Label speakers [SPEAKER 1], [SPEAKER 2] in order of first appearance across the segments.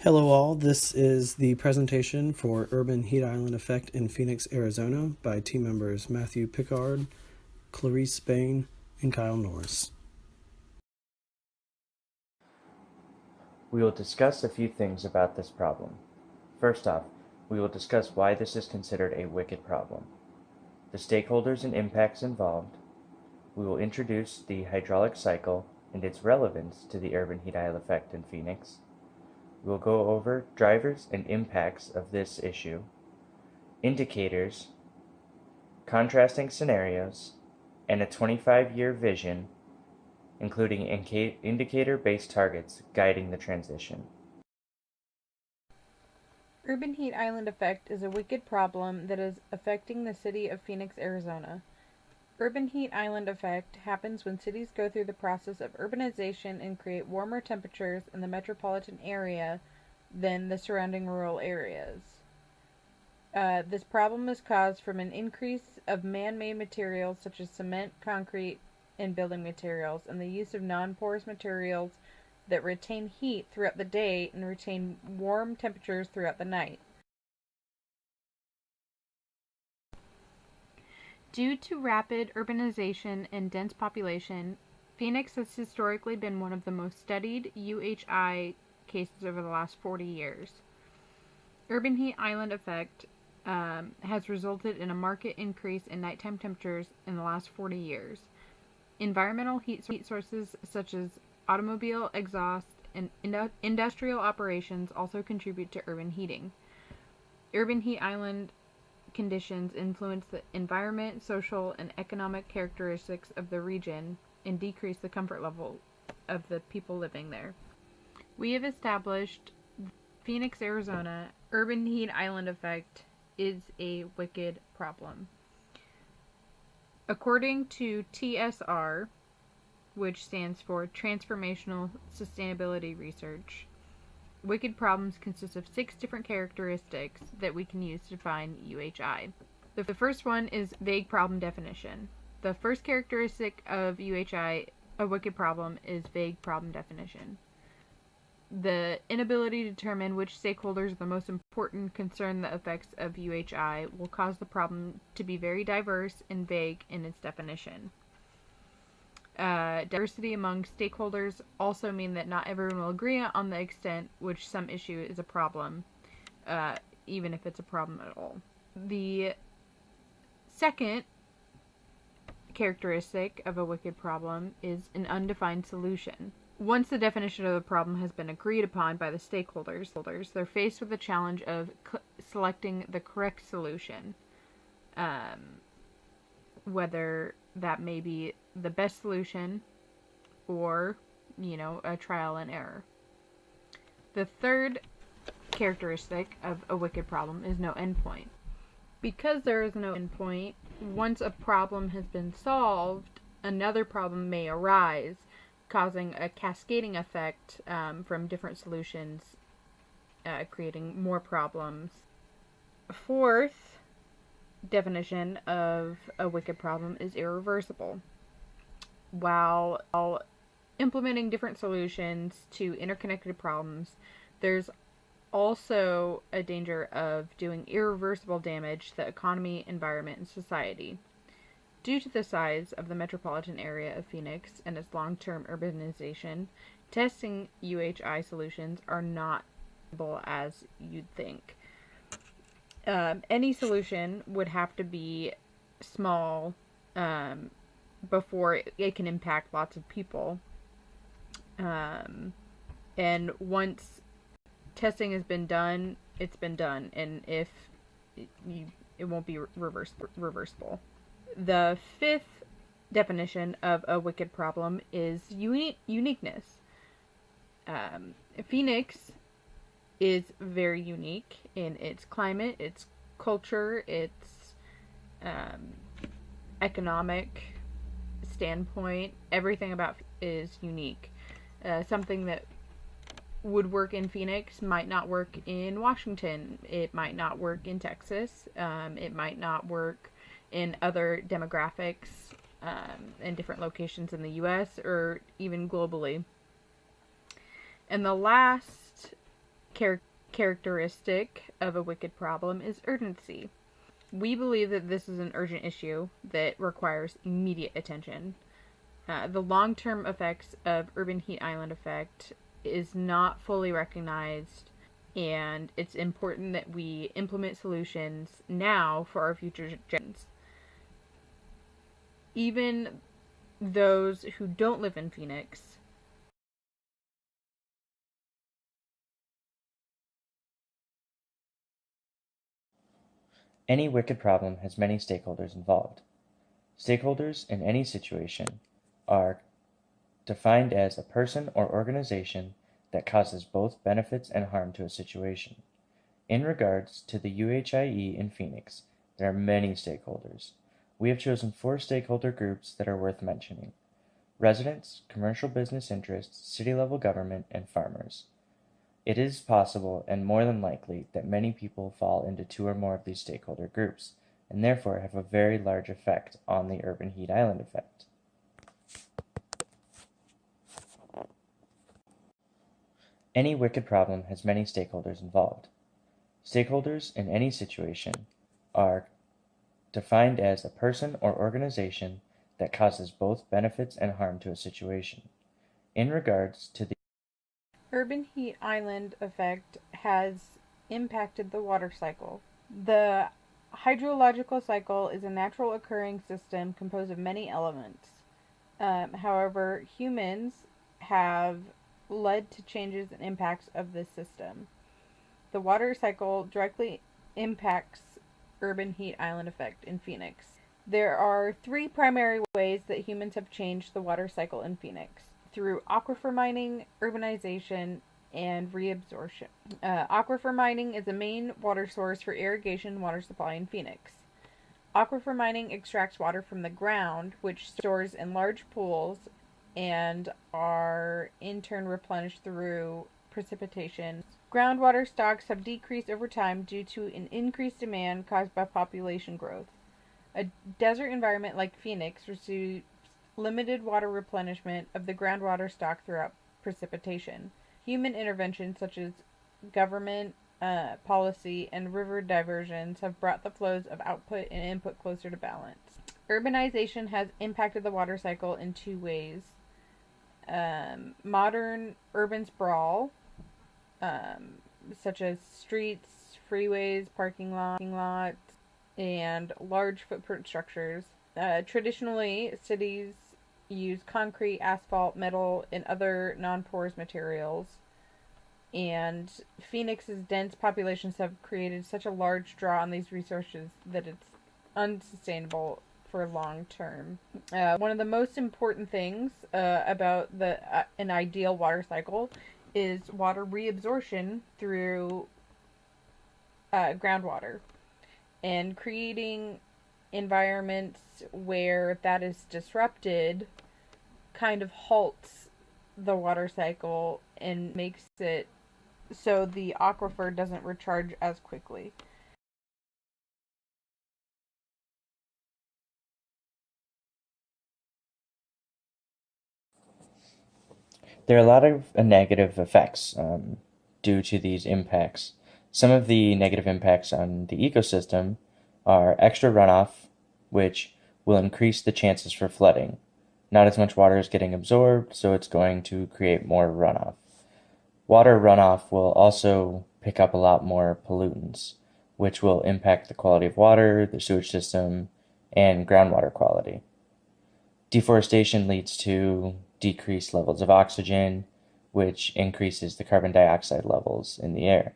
[SPEAKER 1] Hello all, this is the presentation for Urban Heat Island Effect in Phoenix, Arizona by team members Matthew Pickard, Clarice Spain, and Kyle Norris.
[SPEAKER 2] We will discuss a few things about this problem. First off, we will discuss why this is considered a wicked problem, the stakeholders and impacts involved. We will introduce the hydraulic cycle and its relevance to the urban heat island effect in Phoenix. We will go over drivers and impacts of this issue, indicators, contrasting scenarios, and a 25-year vision, including indicator-based targets guiding the transition.
[SPEAKER 3] Urban heat island effect is a wicked problem that is affecting the city of Phoenix, Arizona. Urban heat island effect happens when cities go through the process of urbanization and create warmer temperatures in the metropolitan area than the surrounding rural areas. This problem is caused from an increase of man-made materials such as cement, concrete, and building materials, and the use of non-porous materials that retain heat throughout the day and retain warm temperatures throughout the night. Due to rapid urbanization and dense population, Phoenix has historically been one of the most studied UHIe cases over the last 40 years. Urban heat island effect has resulted in a marked increase in nighttime temperatures in the last 40 years. Environmental heat sources such as automobile exhaust and industrial operations also contribute to urban heating. Urban heat island conditions influence the environment, social, and economic characteristics of the region and decrease the comfort level of the people living there. We have established Phoenix, Arizona, urban heat island effect is a wicked problem. According to TSR, which stands for Transformational Sustainability Research, wicked problems consist of 6 different characteristics that we can use to define UHI. The first one is vague problem definition. The first characteristic of UHI, a wicked problem, is vague problem definition. The inability to determine which stakeholders are the most important concern the effects of UHI will cause the problem to be very diverse and vague in its definition. Diversity among stakeholders also mean that not everyone will agree on the extent which some issue is a problem, even if it's a problem at all. The second characteristic of a wicked problem is an undefined solution. Once the definition of the problem has been agreed upon by the stakeholders, they're faced with the challenge of selecting the correct solution, whether that may be the best solution or, a trial and error. The third characteristic of a wicked problem is no endpoint. Because there is no endpoint, once a problem has been solved, another problem may arise, causing a cascading effect from different solutions, creating more problems. Fourth definition of a wicked problem is irreversible. While implementing different solutions to interconnected problems, there's also a danger of doing irreversible damage to the economy, environment, and society. Due to the size of the metropolitan area of Phoenix and its long-term urbanization, testing UHI solutions are not able as you'd think. Any solution would have to be small before it can impact lots of people. And once testing has been done, it's been done. And if it won't be reversible. The fifth definition of a wicked problem is uniqueness. Phoenix is very unique in its climate, its culture, its economic standpoint. Everything about is unique. Something that would work in Phoenix might not work in Washington. It might not work in Texas. It might not work in other demographics in different locations in the U.S. or even globally. And the last characteristic of a wicked problem is urgency. We believe that this is an urgent issue that requires immediate attention. The long-term effects of urban heat island effect is not fully recognized, and it's important that we implement solutions now for our future generations. Even those who don't live in Phoenix
[SPEAKER 2] Any wicked problem has many stakeholders involved. Stakeholders in any situation are defined as a person or organization that causes both benefits and harm to a situation. In regards to the UHIe in Phoenix, there are many stakeholders. We have chosen 4 stakeholder groups that are worth mentioning: residents, commercial business interests, city-level government, and farmers. It is possible and more than likely that many people fall into 2 or more of these stakeholder groups, and therefore have a very large effect on the urban heat island effect. Any wicked problem has many stakeholders involved. Stakeholders in any situation are defined as a person or organization that causes both benefits and harm to a situation. In regards to the
[SPEAKER 3] urban heat island effect has impacted the water cycle. The hydrological cycle is a natural occurring system composed of many elements. However, humans have led to changes and impacts of this system. The water cycle directly impacts urban heat island effect in Phoenix. There are 3 primary ways that humans have changed the water cycle in Phoenix: through aquifer mining, urbanization, and reabsorption. Aquifer mining is a main water source for irrigation and water supply in Phoenix. Aquifer mining extracts water from the ground, which stores in large pools and are in turn replenished through precipitation. Groundwater stocks have decreased over time due to an increased demand caused by population growth. A desert environment like Phoenix receives limited water replenishment of the groundwater stock throughout precipitation. Human interventions such as government policy and river diversions have brought the flows of output and input closer to balance. Urbanization has impacted the water cycle in 2 ways. Modern urban sprawl, such as streets, freeways, parking lots, and large footprint structures. Traditionally, cities use concrete, asphalt, metal, and other non-porous materials. And Phoenix's dense populations have created such a large draw on these resources that it's unsustainable for long term. One of the most important things about an ideal water cycle is water reabsorption through groundwater, and creating environments where that is disrupted kind of halts the water cycle and makes it so the aquifer doesn't recharge as quickly.
[SPEAKER 2] There are a lot of negative effects due to these impacts. Some of the negative impacts on the ecosystem are extra runoff, which will increase the chances for flooding. Not as much water is getting absorbed, so it's going to create more runoff. Water runoff will also pick up a lot more pollutants, which will impact the quality of water, the sewage system, and groundwater quality. Deforestation leads to decreased levels of oxygen, which increases the carbon dioxide levels in the air.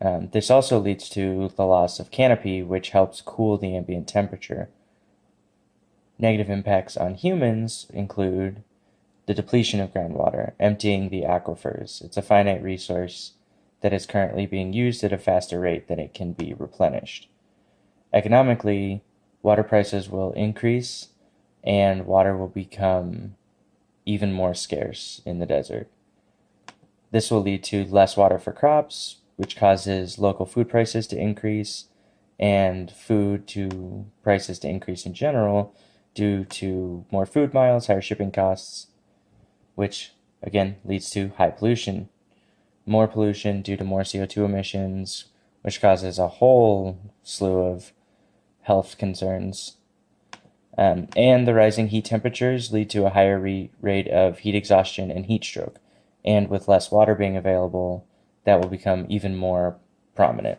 [SPEAKER 2] This also leads to the loss of canopy, which helps cool the ambient temperature. Negative impacts on humans include the depletion of groundwater, emptying the aquifers. It's a finite resource that is currently being used at a faster rate than it can be replenished. Economically, water prices will increase and water will become even more scarce in the desert. This will lead to less water for crops, which causes local food prices to increase and prices to increase in general due to more food miles, higher shipping costs, which again leads to high pollution. more pollution due to more CO2 emissions, which causes a whole slew of health concerns. And the rising heat temperatures lead to a higher rate of heat exhaustion and heat stroke. And with less water being available, that will become even more prominent.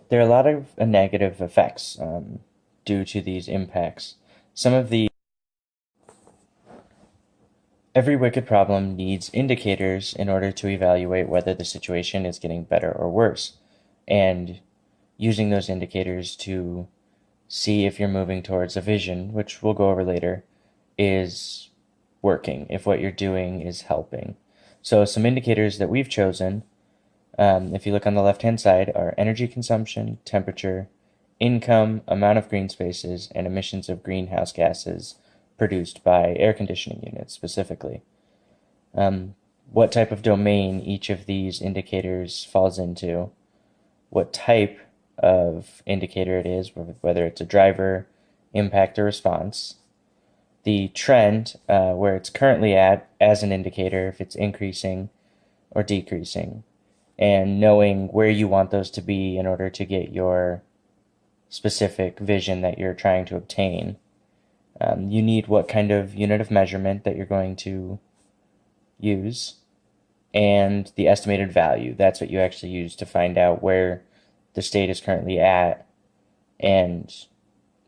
[SPEAKER 2] There are a lot of negative effects due to these impacts. Every wicked problem needs indicators in order to evaluate whether the situation is getting better or worse, and using those indicators to see if you're moving towards a vision, which we'll go over later, is working, if what you're doing is helping. So some indicators that we've chosen, if you look on the left-hand side, are energy consumption, temperature, income, amount of green spaces, and emissions of greenhouse gases produced by air conditioning units specifically. What type of domain each of these indicators falls into, what type of indicator it is, whether it's a driver, impact, or response, the trend, where it's currently at as an indicator, if it's increasing or decreasing, and knowing where you want those to be in order to get your specific vision that you're trying to obtain. You need what kind of unit of measurement that you're going to use, and the estimated value. That's what you actually use to find out where the state is currently at and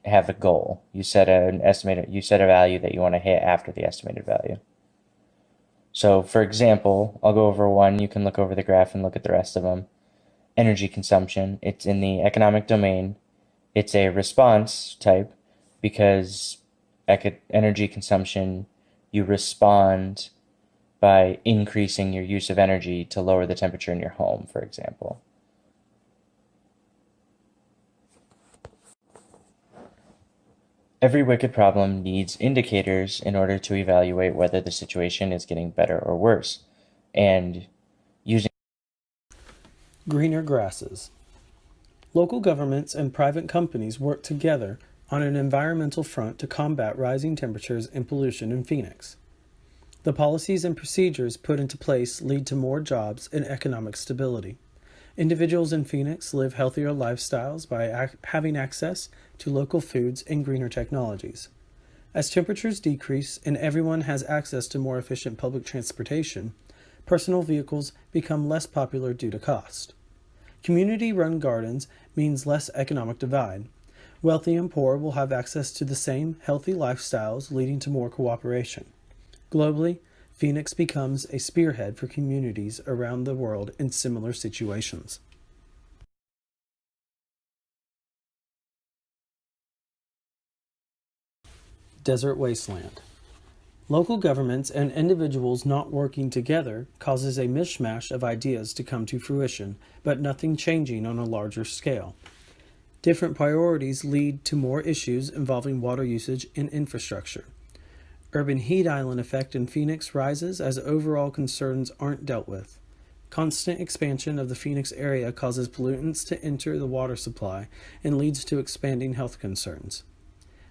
[SPEAKER 2] have a goal. You set a value that you want to hit after the estimated value. So for example, I'll go over one, you can look over the graph and look at the rest of them. Energy consumption, it's in the economic domain. It's a response type because energy consumption, you respond by increasing your use of energy to lower the temperature in your home, for example. Every wicked problem needs indicators in order to evaluate whether the situation is getting better or worse, and using
[SPEAKER 1] Greener grasses. Local governments and private companies work together on an environmental front to combat rising temperatures and pollution in Phoenix. The policies and procedures put into place lead to more jobs and economic stability. Individuals in Phoenix live healthier lifestyles by having access to local foods and greener technologies. As temperatures decrease and everyone has access to more efficient public transportation, personal vehicles become less popular due to cost. Community-run gardens means less economic divide. Wealthy and poor will have access to the same healthy lifestyles, leading to more cooperation. Globally, Phoenix becomes a spearhead for communities around the world in similar situations. Desert wasteland. Local governments and individuals not working together causes a mishmash of ideas to come to fruition, but nothing changing on a larger scale. Different priorities lead to more issues involving water usage and infrastructure. Urban heat island effect in Phoenix rises as overall concerns aren't dealt with. Constant expansion of the Phoenix area causes pollutants to enter the water supply and leads to expanding health concerns.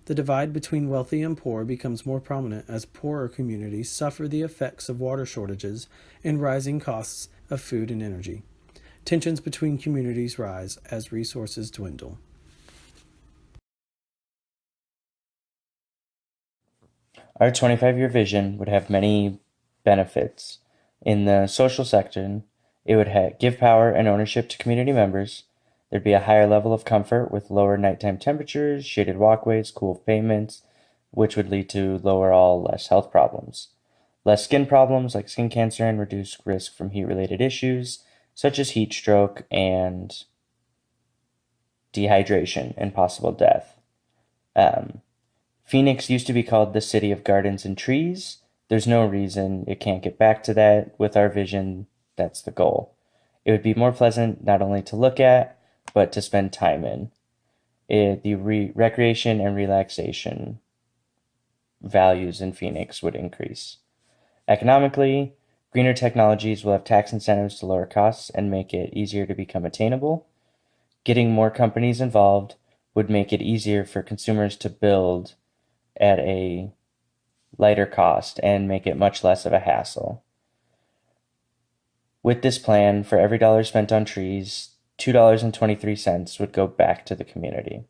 [SPEAKER 1] The divide between wealthy and poor becomes more prominent as poorer communities suffer the effects of water shortages and rising costs of food and energy. Tensions between communities rise as resources dwindle.
[SPEAKER 2] Our 25-year vision would have many benefits. In the social section, it would give power and ownership to community members. There'd be a higher level of comfort with lower nighttime temperatures, shaded walkways, cool pavements, which would lead to less health problems. Less skin problems like skin cancer and reduced risk from heat-related issues, such as heat stroke and dehydration and possible death. Phoenix used to be called the City of Gardens and Trees. There's no reason it can't get back to that. With our vision, that's the goal. It would be more pleasant not only to look at, but to spend time in. The recreation and relaxation values in Phoenix would increase. Economically, greener technologies will have tax incentives to lower costs and make it easier to become attainable. Getting more companies involved would make it easier for consumers to build at a lighter cost and make it much less of a hassle. With this plan, for every dollar spent on trees, $2.23 would go back to the community.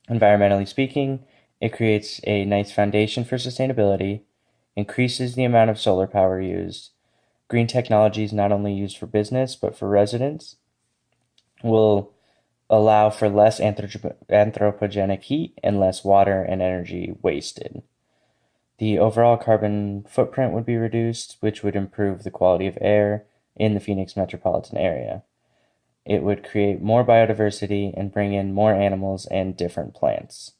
[SPEAKER 2] Environmentally speaking, it creates a nice foundation for sustainability, increases the amount of solar power used. Green technology is not only used for business, but for residents, will allow for less anthropogenic heat and less water and energy wasted. The overall carbon footprint would be reduced, which would improve the quality of air in the Phoenix metropolitan area. It would create more biodiversity and bring in more animals and different plants.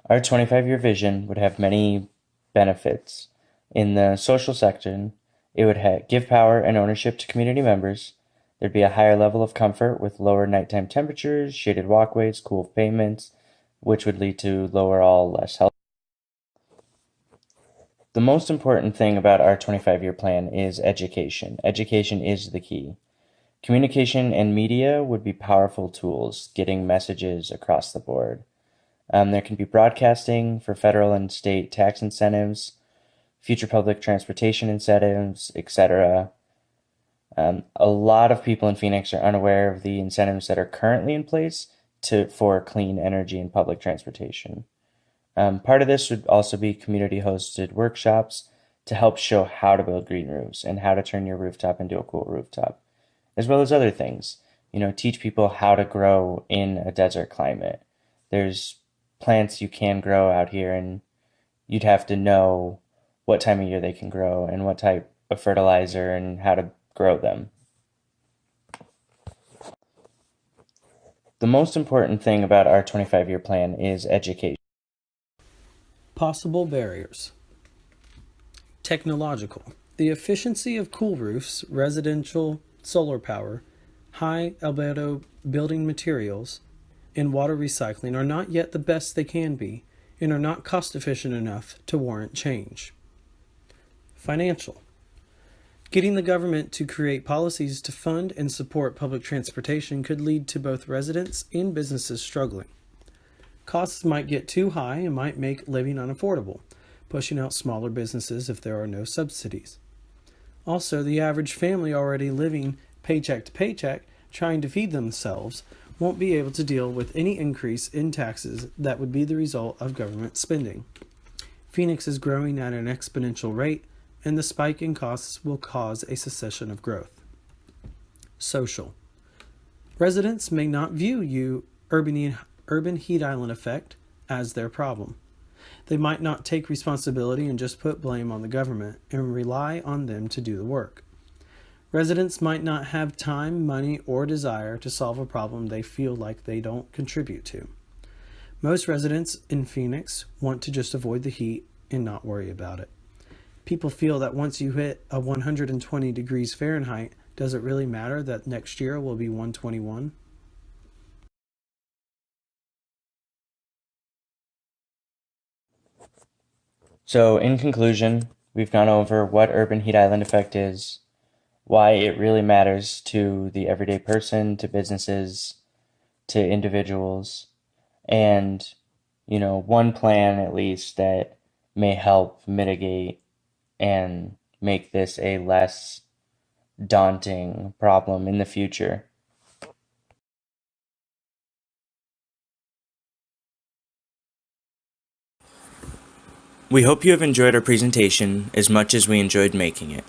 [SPEAKER 2] Our 25-year vision would have many benefits. In the social section, it would give power and ownership to community members. There'd be a higher level of comfort with lower nighttime temperatures, shaded walkways, cool pavements, which would lead to less health. The most important thing about our 25-year plan is education. Education is the key. Communication and media would be powerful tools, getting messages across the board. There can be broadcasting for federal and state tax incentives, future public transportation incentives, etc. A lot of people in Phoenix are unaware of the incentives that are currently in place for clean energy and public transportation. Part of this would also be community-hosted workshops to help show how to build green roofs and how to turn your rooftop into a cool rooftop, as well as other things. Teach people how to grow in a desert climate. There's plants you can grow out here, and you'd have to know what time of year they can grow and what type of fertilizer and how to grow them. The most important thing about our 25-year plan is education.
[SPEAKER 1] Possible barriers. Technological. The efficiency of cool roofs, residential solar power, high albedo building materials, and water recycling are not yet the best they can be and are not cost efficient enough to warrant change. Financial. Getting the government to create policies to fund and support public transportation could lead to both residents and businesses struggling. Costs might get too high and might make living unaffordable, pushing out smaller businesses if there are no subsidies. Also, the average family already living paycheck to paycheck, trying to feed themselves, won't be able to deal with any increase in taxes that would be the result of government spending. Phoenix is growing at an exponential rate, and the spike in costs will cause a cessation of growth. Social. Residents may not view urban heat island effect as their problem. They might not take responsibility and just put blame on the government and rely on them to do the work. Residents might not have time, money, or desire to solve a problem they feel like they don't contribute to. Most residents in Phoenix want to just avoid the heat and not worry about it. People feel that once you hit a 120 degrees Fahrenheit, does it really matter that next year will be 121?
[SPEAKER 2] So, in conclusion, we've gone over what urban heat island effect is, why it really matters to the everyday person, to businesses, to individuals, and, one plan at least that may help mitigate and make this a less daunting problem in the future. We hope you have enjoyed our presentation as much as we enjoyed making it.